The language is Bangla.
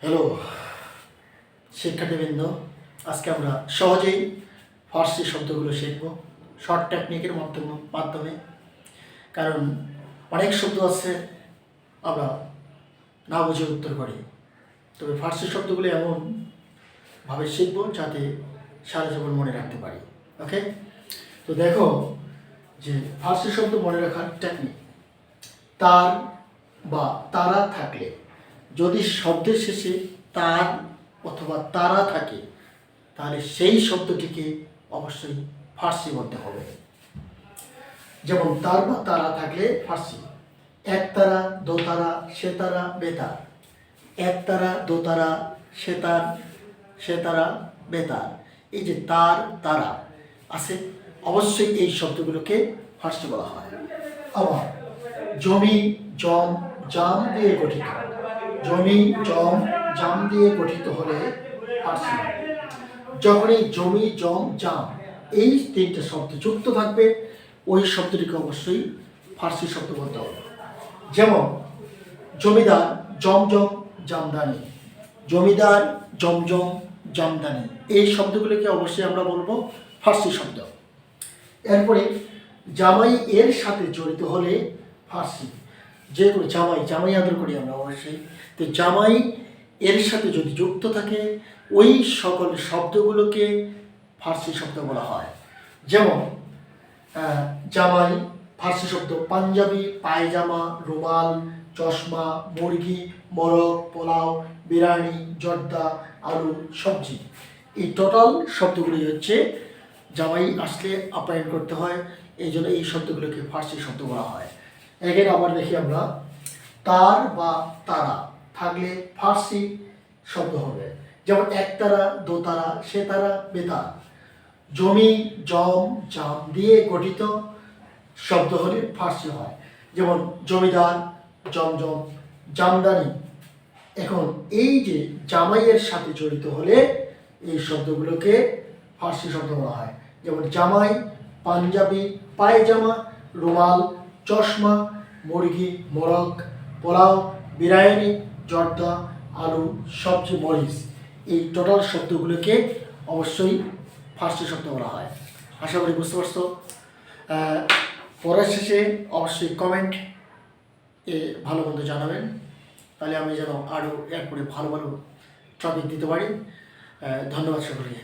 হ্যালো শিক্ষার্থীবৃন্দ, আজকে আমরা সহজেই ফার্সি শব্দগুলো শিখব শর্ট টেকনিকের মাধ্যমে। কারণ অনেক শব্দ আছে আমরা না বুঝে উত্তর করি, তবে ফার্সি শব্দগুলো এমনভাবে শিখব যাতে সারা জীবন মনে রাখতে পারি। ওকে, তো দেখো যে ফার্সি শব্দ মনে রাখার টেকনিক। তার বা তারা থাকলে, যদি শব্দের শেষে তার অথবা তারা থাকে, তাহলে সেই শব্দটিকে অবশ্যই ফার্সি বলতে হবে। যেমন তার বা তারা থাকলে ফার্সি একতারা, দোতারা, সেতারা, বেতার। একতারা, দোতারা, সেতার, সেতারা, বেতার। এই যে তার তারা আছে, অবশ্যই এই শব্দগুলোকে ফার্সি বলা হয়। আবার জমি জম জাম দিয়ে গঠিত, জমি জম জাম দিয়ে গঠিত হলে ফার্সি। যখন এই জমি জম জাম এই তিনটে শব্দ যুক্ত থাকবে, ওই শব্দটিকে অবশ্যই ফার্সি শব্দ বলতে হবে। যেমন জমিদার জমজম জামদানি, জমিদার জমজম জামদানি, এই শব্দগুলোকে অবশ্যই আমরা বলবো ফার্সি শব্দ। এরপরে জামাই এর সাথে জড়িত হলে ফার্সি। যে কোনো জামাই, জামাই আদর করি আমরা অবশ্যই, তো জামাই এর সাথে যদি যুক্ত থাকে, ওই সকল শব্দগুলোকে ফার্সি শব্দ বলা হয়। যেমন জামাই ফার্সি শব্দ পাঞ্জাবি, পায়জামা, রুমাল, চশমা, মুরগি, মোরগ, পোলাও, বিরিয়ানি, জর্দা, আলু, সবজি। এই টোটাল শব্দগুলি হচ্ছে জামাই আসলে আপ্যায়ন করতে হয়, এই জন্য এই শব্দগুলোকে ফার্সি শব্দ বলা হয়। এখানে আবার দেখি আমরা, তার বা তারা থাকলে ফার্সি শব্দ হবে। যেমন একতারা, দোতারা, সেতারা, বেতার। জমি জম জাম দিয়ে গঠিত শব্দ হলে ফার্সি হয়। যেমন জমিদার, জমজম, জামদানি। এখন এই যে জামাইয়ের সাথে জড়িত হলে এই শব্দগুলোকে ফার্সি শব্দ বলা হয়। যেমন জামাই, পাঞ্জাবি, পায়জামা, রুমাল, চশমা, মুরগি, মোরগ, পোলাও, বিরিয়ানি, জর্দা, আলু, সবজি, মরিচ। এই টোটাল শব্দগুলোকে অবশ্যই ফার্সি শব্দ বলা হয়। আশা করি বুঝতে পারছো। পরের শেষে অবশ্যই কমেন্ট ভালো মন্দ জানাবেন, তাহলে আমি যেন আরও এরপরে ভালো ভালো টপিক দিতে পারি। ধন্যবাদ সকলকে।